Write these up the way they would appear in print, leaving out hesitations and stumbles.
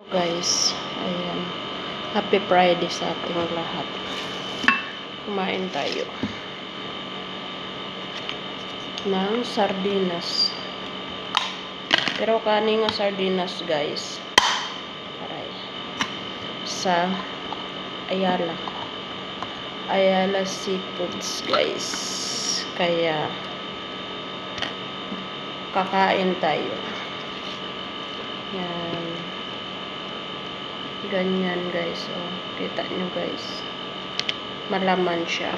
Guys, ayan. Happy Friday sa ating lahat. Kumain tayo ng sardinas. Pero kaning nga sardinas, guys. Aray. Sa Ayala. Ayala Seafoods, guys. Kaya kakain tayo. Yan. Ganyan, guys. Oh, kita nyo, guys. Malaman siya.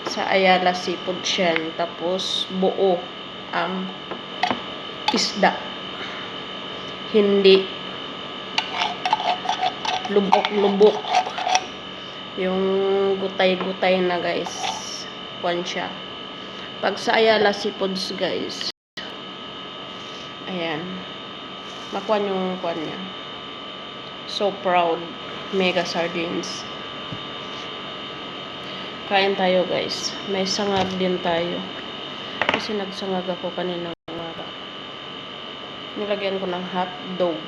Sa Ayala Seafood yan. Tapos, buo ang isda. Hindi lubok-lubok. Yung gutay-gutay na, guys. Kuwan siya. Pag sa Ayala Seafoods, guys. Ayan. Makuan yung kuwan niya. So proud. Mega sardines. Kain tayo, guys. May sangag din tayo. Kasi nagsangag ako kaninang umaga. Nilagyan ko ng hotdog.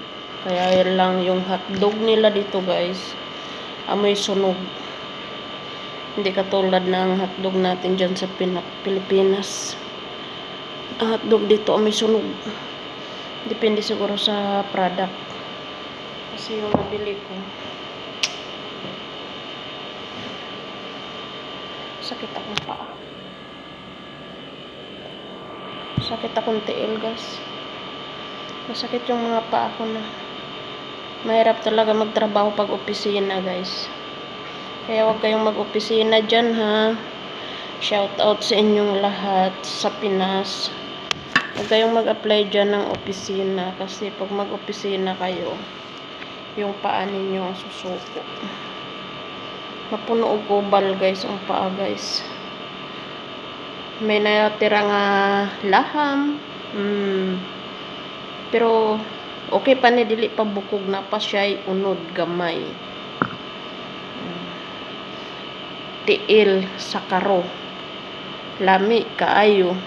Kaya yun lang yung hotdog nila dito, guys. Amoy sunog. Hindi katulad ng hotdog natin dyan sa Pilipinas. Ang hotdog dito amoy sunog. Depende siguro sa product. Kasi yung nabili ko, sakit akong paa. Sakit akong tiil, guys. Masakit yung mga paa ko na. Mahirap talaga magtrabaho pag opisina, guys. Kaya huwag kayong mag-opisina dyan, ha. Shout out sa inyong lahat sa Pinas. Huwag kayong mag-apply dyan ng opisina. Kasi pag mag-opisina kayo, yung paa ninyo ang susuko. Mapuno og kubal, guys, ang paa, guys. May natira nga laham. Pero okay pa ni dili pa bukog na pa siya'y unod gamay. Tiil sa karo. Lami kaayo.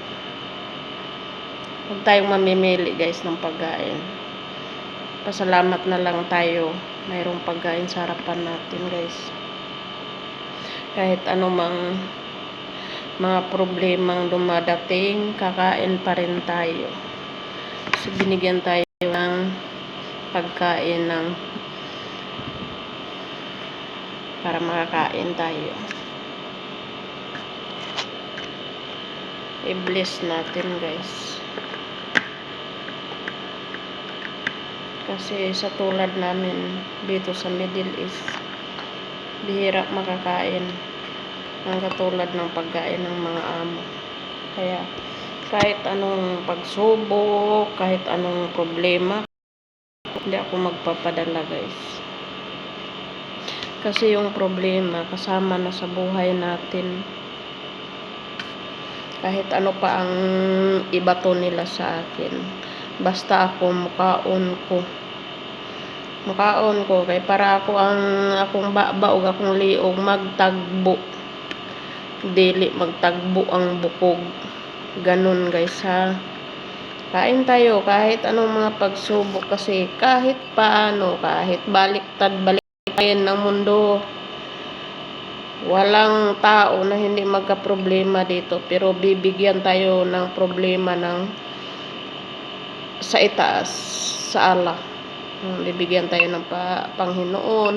Huwag tayong mamimili, guys, ng pagkain. Pasalamat na lang tayo. Mayroong pagkain sa harapan natin, guys. Kahit anumang mga problemang dumadating, kakain pa rin tayo. Kasi binigyan tayo ng pagkain para makakain tayo. I-bless natin, guys. Kasi sa tulad namin dito sa Middle East, bihira makakain ng katulad ng pagkain ng mga amo. Kaya kahit anong pagsubok, kahit anong problema, hindi ako magpapadala, guys. Kasi yung problema kasama na sa buhay natin. Kahit ano pa ang ibato nila sa akin, basta ako mukaon ko kay para ako akong baog akong liog magtagbo, dili magtagbo ang bukog. Ganun, guys, ha. Kain tayo kahit anong mga pagsubok. Kasi kahit paano, kahit baliktayin ng mundo, walang tao na hindi magka-problema dito. Pero bibigyan tayo ng problema sa itaas, sa Allah. Bibigyan tayo ng Panginoon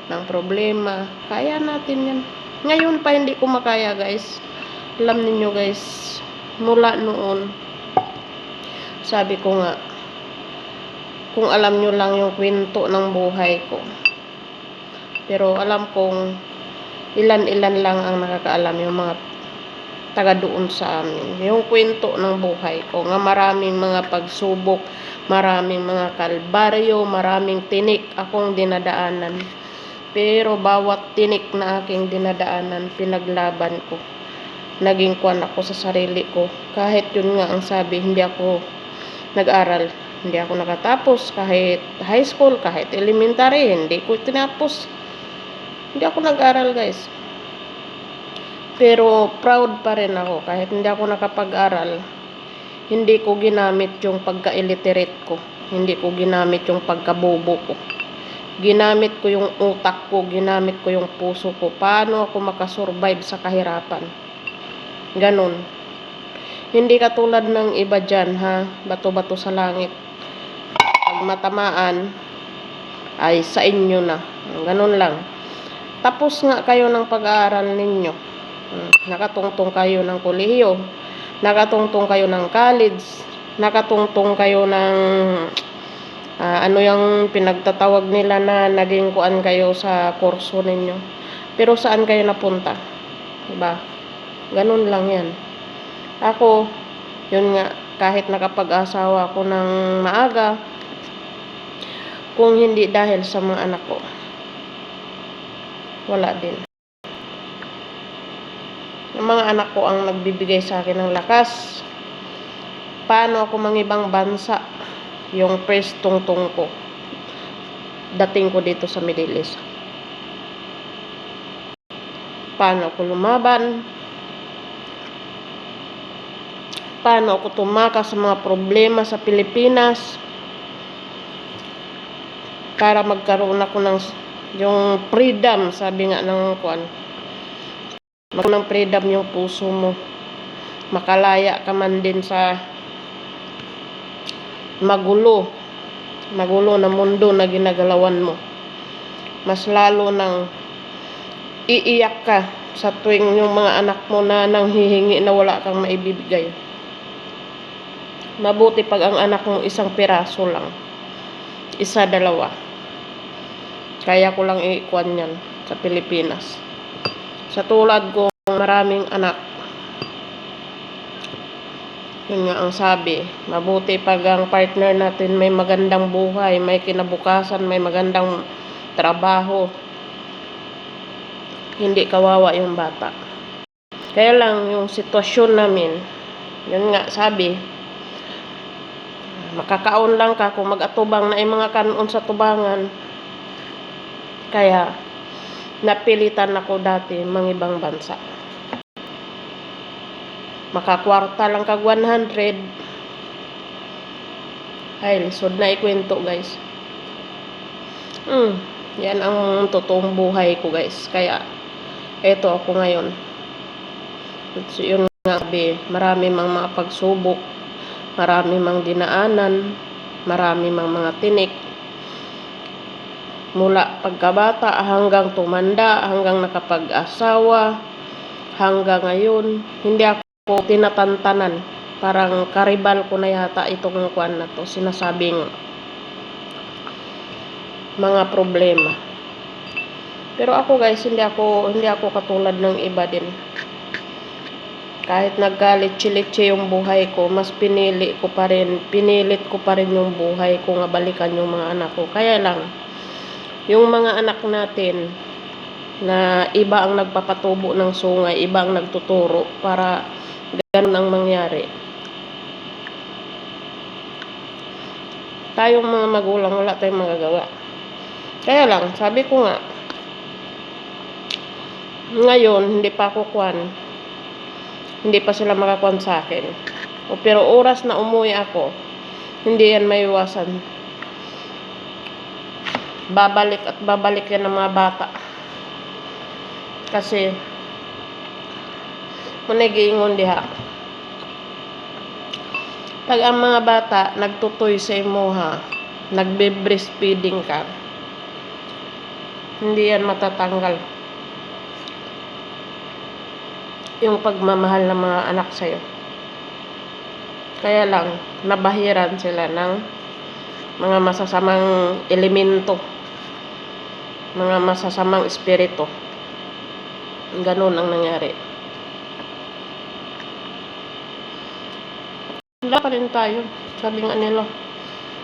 ng problema. Kaya natin yan. Ngayon pa hindi ko makaya, guys. Alam niyo, guys, mula noon, sabi ko nga, kung alam nyo lang yung kwento ng buhay ko. Pero alam kong ilan-ilan lang ang nakakaalam, yung mga taga doon sa amin. Yung kwento ng buhay ko, nga maraming mga pagsubok, maraming mga kalbaryo, maraming tinik akong dinadaanan. Pero bawat tinik na aking dinadaanan, pinaglaban ko. Naging kwan ako sa sarili ko. Kahit yun nga ang sabi, hindi ako nag-aral. Hindi ako nakatapos. Kahit high school, kahit elementary, hindi ko tinapos. Hindi ako nag-aral, guys. Pero proud pa rin ako. Kahit hindi ako nakapag-aral, hindi ko ginamit yung pagka-illiterate ko. Hindi ko ginamit yung pagkabobo ko. Ginamit ko yung utak ko, ginamit ko yung puso ko. Paano ako makasurvive sa kahirapan? Ganon. Hindi katulad ng iba dyan, ha? Bato-bato sa langit. Pag matamaan, ay sa inyo na. Ganon lang. Tapos nga kayo ng pag-aaral ninyo. Nakatungtong kayo ng kolehiyo. Nakatungtong kayo ng college. Nakatungtong kayo ng ano yung pinagtatawag nila na naging kuan kayo sa kurso ninyo. Pero saan kayo napunta? Diba? Ganun lang yan. Ako, yun nga, kahit nakapag-asawa ako ng maaga, kung hindi dahil sa mga anak ko, wala din. Ang mga anak ko ang nagbibigay sa akin ng lakas. Paano ako mangibang bansa? Yung first tungtong ko, dating ko dito sa Middle East. Paano ako lumaban? Paano ako tumakas sa mga problema sa Pilipinas para magkaroon ako ng yung freedom, sabi nga ng kuan. Magkaroon ng freedom yung puso mo. Makalaya ka man din sa magulo na mundo na ginagalawan mo. Mas lalo nang iiyak ka sa tuwing yung mga anak mo na nanghihingi na wala kang maibibigay. Mabuti pag ang anak mo isang piraso lang, isa, dalawa, kaya ko lang ikuan yan sa Pilipinas. Sa tulad ko, maraming anak, yun nga ang sabi, mabuti pag ang partner natin may magandang buhay, may kinabukasan, may magandang trabaho. Hindi kawawa yung bata. Kaya lang yung sitwasyon namin, yun nga sabi, makakaon lang ka kung mag-atubang na mga kanon sa tubangan. Kaya napilitan ako dati mangibang bansa. Makakwarta lang kag 100. Ay, lisod na ikwento, guys. Yan ang totoong buhay ko, guys. Kaya, eto ako ngayon. So, yun nga, marami mang mga pagsubok, marami mang dinaanan, marami mang mga tinik. Mula pagkabata hanggang tumanda, hanggang nakapag-asawa, hanggang ngayon, hindi ako tinatantanan. Parang karibal ko na yata itong kuan na to, sinasabing mga problema. Pero ako, guys, hindi ako katulad ng iba din. Kahit nagkalit-litsi yung buhay ko, mas pinilit ko pa rin yung buhay ko nga balikan yung mga anak ko. Kaya lang, yung mga anak natin na iba ang nagpapatubo ng sungay, iba ang nagtuturo para ganun ang mangyari. Tayong mga magulang, wala tayong magagawa. Kaya lang, sabi ko nga, ngayon, hindi pa ako kuwan. Hindi pa sila makakuan sa akin. Pero oras na umuwi ako, hindi yan maiwasan. Babalik at babalik yan ng mga bata. Kasi, manigiingon diha. Pag ang mga bata nagtutoy sa imuha, nagbe-breastfeeding ka, hindi yan matatanggal. Yung pagmamahal ng mga anak sa'yo. Kaya lang, nabahiran sila ng mga masasamang elemento, mga masasamang espiritu. Ganun ang nangyari. Wala pa rin tayo. Sabi nga nila,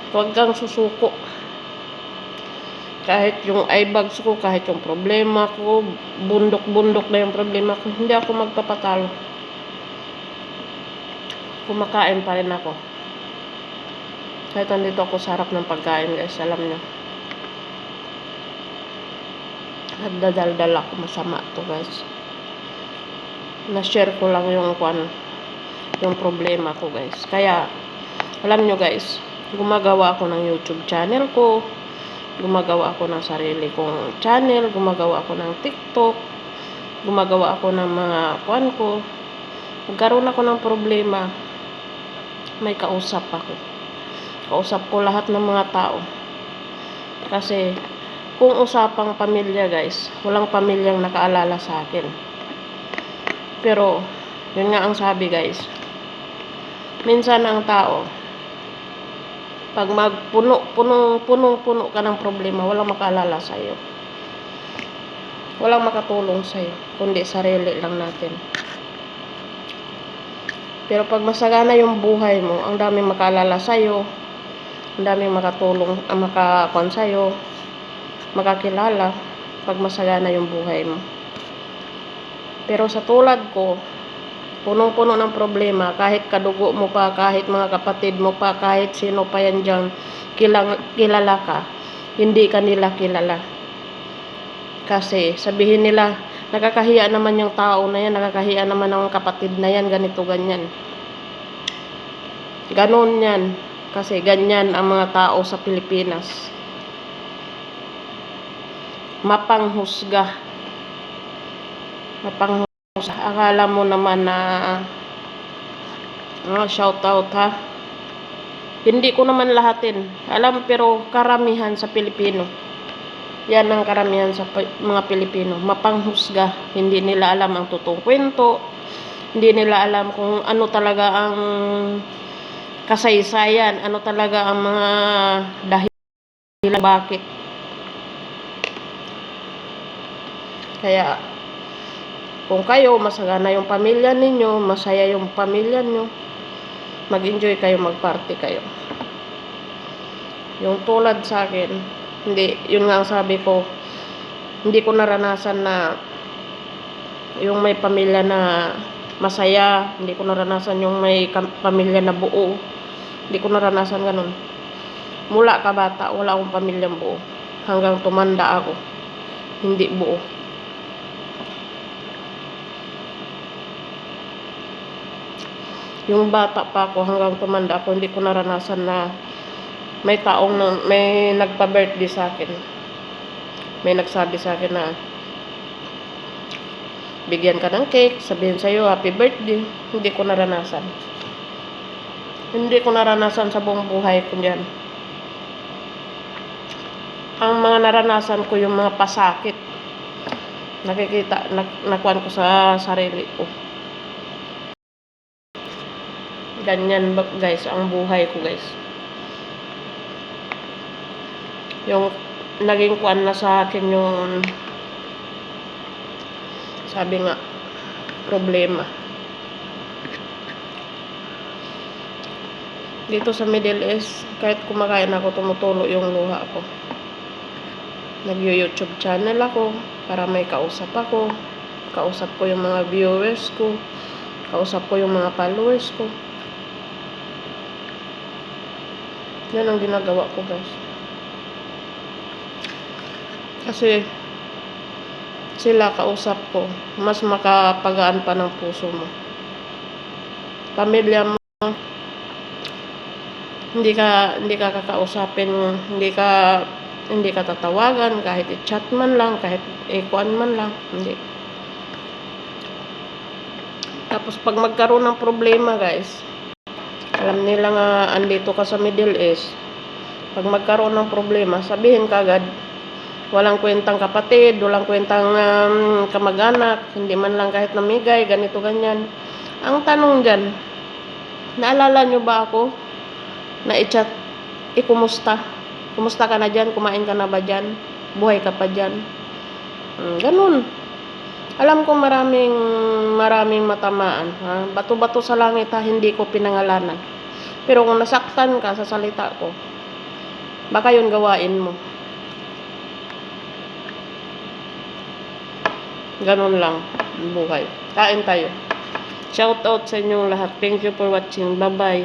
huwag kang susuko. Kahit yung eyebags ko, kahit yung problema ko, bundok-bundok na yung problema ko, hindi ako magpapatalo. Kumakain pa rin ako. Kahit nandito ako sa harap ng pagkain, guys, alam nyo. Nagdadaldal ako, masama to, guys. Na-share ko lang yung problema ko, guys. Kaya, alam nyo, guys, gumagawa ako ng YouTube channel ko, gumagawa ako ng sarili kong channel, gumagawa ako ng TikTok, gumagawa ako ng mga kuan ko. Nagkaroon ako ng problema, may kausap ako. Kausap ko lahat ng mga tao. Kasi kung usapang pamilya guys, walang pamilyang nakaalala sa akin. Pero yun nga ang sabi guys, minsan ang tao, pag punong-puno ka ng problema, walang makaalala sa iyo. Walang makatulong sa iyo, kundi sarili lang natin. Pero pag masagana yung buhay mo, ang daming makaalala sa iyo, ang daming makatulong, makakon sa iyo, makakilala pag masagana yung buhay mo. Pero sa tulad ko, punong-puno ng problema, kahit kadugo mo pa, kahit mga kapatid mo pa, kahit sino pa yan dyan, kilala ka, hindi ka nila kilala. Kasi sabihin nila, nakakahiya naman yung tao na yan, nakakahiya naman ang kapatid na yan, ganito, ganyan. Ganon yan, kasi ganyan ang mga tao sa Pilipinas. Mapanghusga. Akala mo naman na shout out ha. Hindi ko naman lahatin alam, pero karamihan sa Pilipino, yan ang karamihan sa mga Pilipino, mapanghusga. Hindi nila alam ang totoong kwento, hindi nila alam kung ano talaga ang kasaysayan, ano talaga ang mga dahilan bakit. Kaya kung kayo, masagana yung pamilya ninyo, masaya yung pamilya nyo, mag-enjoy kayo, mag-party kayo. Yung tulad sa akin, hindi, yun nga ang sabi ko, hindi ko naranasan na yung may pamilya na masaya, hindi ko naranasan yung may pamilya na buo, hindi ko naranasan ganun. Mula kabata, wala akong pamilyang buo. Hanggang tumanda ako, hindi buo. Yung bata pa ako hanggang tumanda ako, hindi ko naranasan na may taong may nagpa-birthday sa akin. May nagsabi sa akin na bigyan ka ng cake, sabihin sa'yo happy birthday. Hindi ko naranasan. Hindi ko naranasan sa buong buhay ko yan. Ang mga naranasan ko yung mga pasakit. Nakikita, nakuan ko sa sarili ko. Ganyan guys ang buhay ko guys. Yung naging kuan na sa akin yung sabi nga problema. Dito sa Middle East, kahit kumakain ako, tumutulo yung luha ko. Nag-YouTube channel ako para may kausap ako. Kausap ko yung mga viewers ko. Kausap ko yung mga followers ko. Yan ang ginagawa ko guys. Kasi sila kausap ko, mas makapagaan pa ng puso mo. Pamilya mo, hindi ka kakausapin, hindi ka tatawagan, kahit i-chat man lang, kahit i-kuan man lang, hindi. Tapos pag magkaroon ng problema guys, alam nila nga andito ka sa Middle East, pag magkaroon ng problema, sabihin kagad, walang kwentang kapatid, walang kwentang kamag-anak, hindi man lang kahit namigay, ganito, ganyan. Ang tanong dyan, naalala nyo ba ako na i-chat, kumusta? Kumusta ka na dyan? Kumain ka na ba dyan? Buhay ka pa dyan? Ganun. Alam ko maraming matamaan. Ha? Bato-bato sa langit ha, hindi ko pinangalanan. Pero kung nasaktan ka sa salita ko, baka yun gawain mo. Ganun lang ang buhay. Kain tayo. Shout out sa inyong lahat. Thank you for watching. Bye-bye.